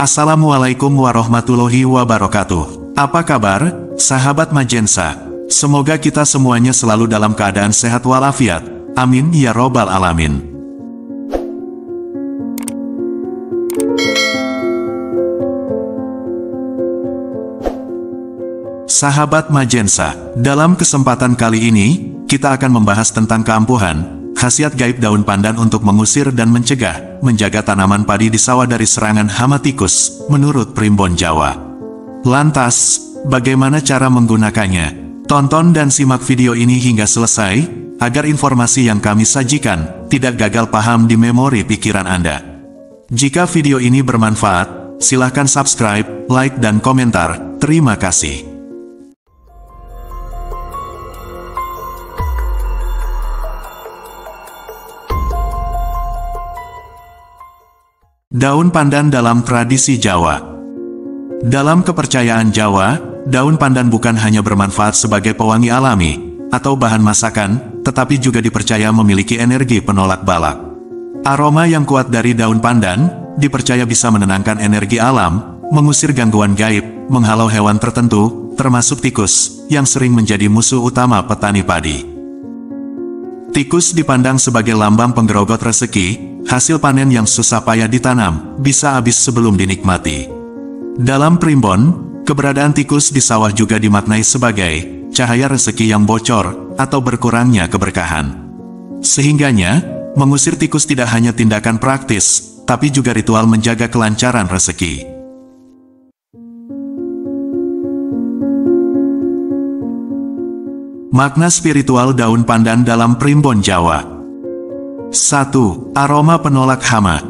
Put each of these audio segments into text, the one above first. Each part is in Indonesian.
Assalamualaikum warahmatullahi wabarakatuh. Apa kabar, sahabat Majensa? Semoga kita semuanya selalu dalam keadaan sehat walafiat. Amin ya robbal alamin. Sahabat Majensa, dalam kesempatan kali ini, kita akan membahas tentang keampuhan, khasiat gaib daun pandan untuk mengusir dan mencegah, menjaga tanaman padi di sawah dari serangan hama tikus, menurut Primbon Jawa. Lantas, bagaimana cara menggunakannya? Tonton dan simak video ini hingga selesai, agar informasi yang kami sajikan, tidak gagal paham di memori pikiran Anda. Jika video ini bermanfaat, silahkan subscribe, like dan komentar. Terima kasih. Daun pandan dalam tradisi Jawa. Dalam kepercayaan Jawa, daun pandan bukan hanya bermanfaat sebagai pewangi alami atau bahan masakan, tetapi juga dipercaya memiliki energi penolak balak. Aroma yang kuat dari daun pandan dipercaya bisa menenangkan energi alam, mengusir gangguan gaib, menghalau hewan tertentu, termasuk tikus, yang sering menjadi musuh utama petani padi. Tikus dipandang sebagai lambang penggerogot rezeki. Hasil panen yang susah payah ditanam, bisa habis sebelum dinikmati. Dalam Primbon, keberadaan tikus di sawah juga dimaknai sebagai cahaya rezeki yang bocor, atau berkurangnya keberkahan. Sehingganya, mengusir tikus tidak hanya tindakan praktis, tapi juga ritual menjaga kelancaran rezeki. Makna spiritual daun pandan dalam Primbon Jawa. 1. Aroma penolak hama.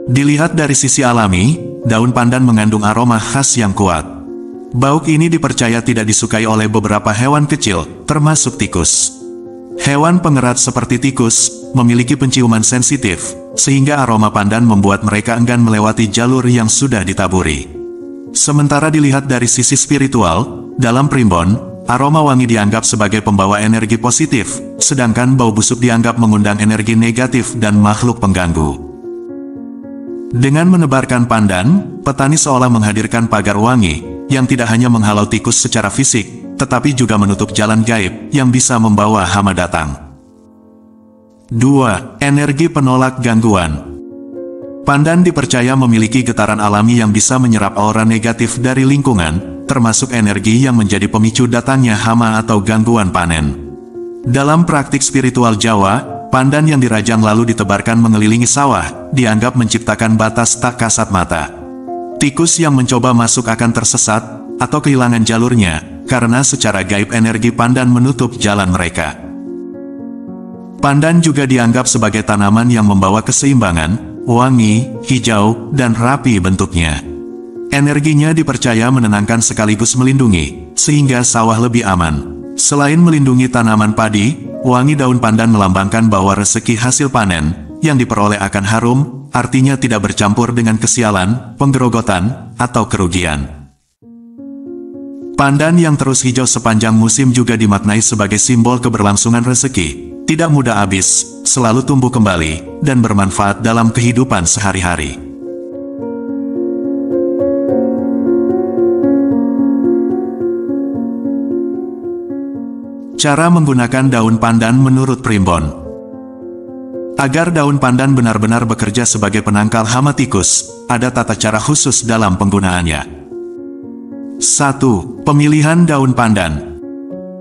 Dilihat dari sisi alami, daun pandan mengandung aroma khas yang kuat. Bau ini dipercaya tidak disukai oleh beberapa hewan kecil, termasuk tikus. Hewan pengerat seperti tikus memiliki penciuman sensitif, sehingga aroma pandan membuat mereka enggan melewati jalur yang sudah ditaburi. Sementara dilihat dari sisi spiritual, dalam Primbon, aroma wangi dianggap sebagai pembawa energi positif, sedangkan bau busuk dianggap mengundang energi negatif dan makhluk pengganggu. Dengan menebarkan pandan, petani seolah menghadirkan pagar wangi, yang tidak hanya menghalau tikus secara fisik, tetapi juga menutup jalan gaib, yang bisa membawa hama datang. 2. Energi penolak gangguan. Pandan dipercaya memiliki getaran alami yang bisa menyerap aura negatif dari lingkungan, termasuk energi yang menjadi pemicu datangnya hama atau gangguan panen. Dalam praktik spiritual Jawa, pandan yang dirajang lalu ditebarkan mengelilingi sawah, dianggap menciptakan batas tak kasat mata. Tikus yang mencoba masuk akan tersesat, atau kehilangan jalurnya, karena secara gaib energi pandan menutup jalan mereka. Pandan juga dianggap sebagai tanaman yang membawa keseimbangan, wangi, hijau, dan rapi bentuknya. Energinya dipercaya menenangkan sekaligus melindungi, sehingga sawah lebih aman. Selain melindungi tanaman padi, wangi daun pandan melambangkan bahwa rezeki hasil panen, yang diperoleh akan harum, artinya tidak bercampur dengan kesialan, penggerogotan, atau kerugian. Pandan yang terus hijau sepanjang musim juga dimaknai sebagai simbol keberlangsungan rezeki, tidak mudah habis, selalu tumbuh kembali, dan bermanfaat dalam kehidupan sehari-hari. Cara menggunakan daun pandan menurut Primbon. Agar daun pandan benar-benar bekerja sebagai penangkal hama tikus, ada tata cara khusus dalam penggunaannya. 1. Pemilihan daun pandan.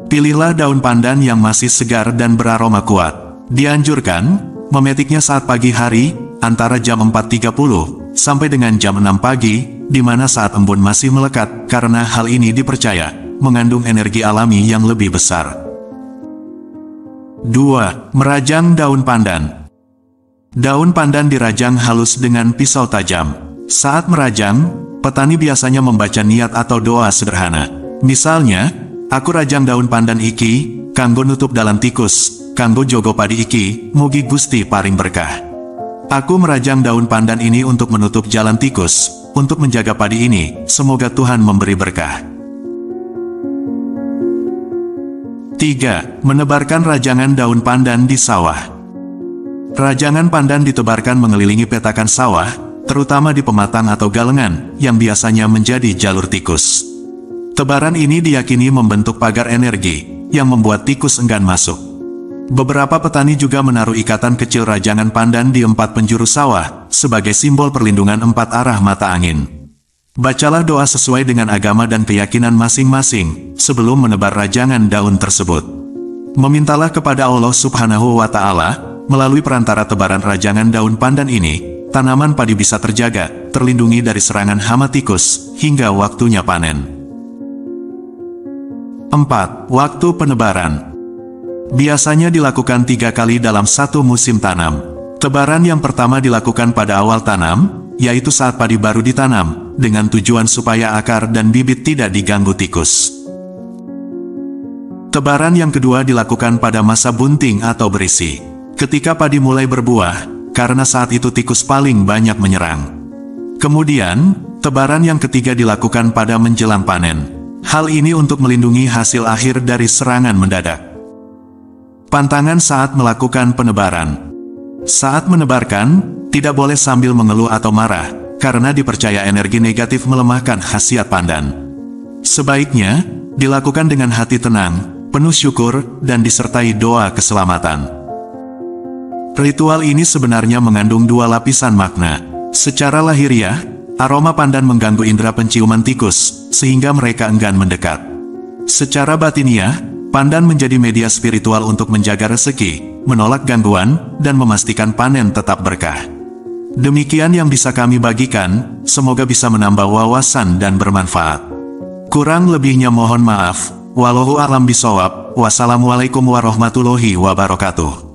Pilihlah daun pandan yang masih segar dan beraroma kuat. Dianjurkan, memetiknya saat pagi hari, antara jam 4.30, sampai dengan jam 6 pagi, di mana saat embun masih melekat, karena hal ini dipercaya mengandung energi alami yang lebih besar. 2. Merajang daun pandan. Daun pandan dirajang halus dengan pisau tajam. Saat merajang, petani biasanya membaca niat atau doa sederhana. Misalnya, aku rajang daun pandan iki, kanggo nutup dalan tikus, kanggo jogo padi iki, mugi Gusti paring berkah. Aku merajang daun pandan ini untuk menutup jalan tikus, untuk menjaga padi ini, semoga Tuhan memberi berkah. 3. Menebarkan rajangan daun pandan di sawah. Rajangan pandan ditebarkan mengelilingi petakan sawah, terutama di pematang atau galengan, yang biasanya menjadi jalur tikus. Tebaran ini diyakini membentuk pagar energi, yang membuat tikus enggan masuk. Beberapa petani juga menaruh ikatan kecil rajangan pandan di 4 penjuru sawah, sebagai simbol perlindungan 4 arah mata angin. Bacalah doa sesuai dengan agama dan keyakinan masing-masing, sebelum menebar rajangan daun tersebut. Memintalah kepada Allah Subhanahu wa Ta'ala, melalui perantara tebaran rajangan daun pandan ini, tanaman padi bisa terjaga, terlindungi dari serangan hama tikus, hingga waktunya panen. 4. Waktu penebaran. Biasanya dilakukan 3 kali dalam satu musim tanam. Tebaran yang pertama dilakukan pada awal tanam, yaitu saat padi baru ditanam, dengan tujuan supaya akar dan bibit tidak diganggu tikus. Tebaran yang kedua dilakukan pada masa bunting atau berisi, ketika padi mulai berbuah, karena saat itu tikus paling banyak menyerang. Kemudian, tebaran yang ketiga dilakukan pada menjelang panen. Hal ini untuk melindungi hasil akhir dari serangan mendadak. Pantangan saat melakukan penebaran. Saat menebarkan, tidak boleh sambil mengeluh atau marah, karena dipercaya energi negatif melemahkan khasiat pandan. Sebaiknya, dilakukan dengan hati tenang, penuh syukur, dan disertai doa keselamatan. Ritual ini sebenarnya mengandung 2 lapisan makna. Secara lahiriah, aroma pandan mengganggu indera penciuman tikus, sehingga mereka enggan mendekat. Secara batiniah, pandan menjadi media spiritual untuk menjaga rezeki, menolak gangguan, dan memastikan panen tetap berkah. Demikian yang bisa kami bagikan, semoga bisa menambah wawasan dan bermanfaat. Kurang lebihnya mohon maaf. Wallahu a'lam bishawab. Wassalamualaikum warahmatullahi wabarakatuh.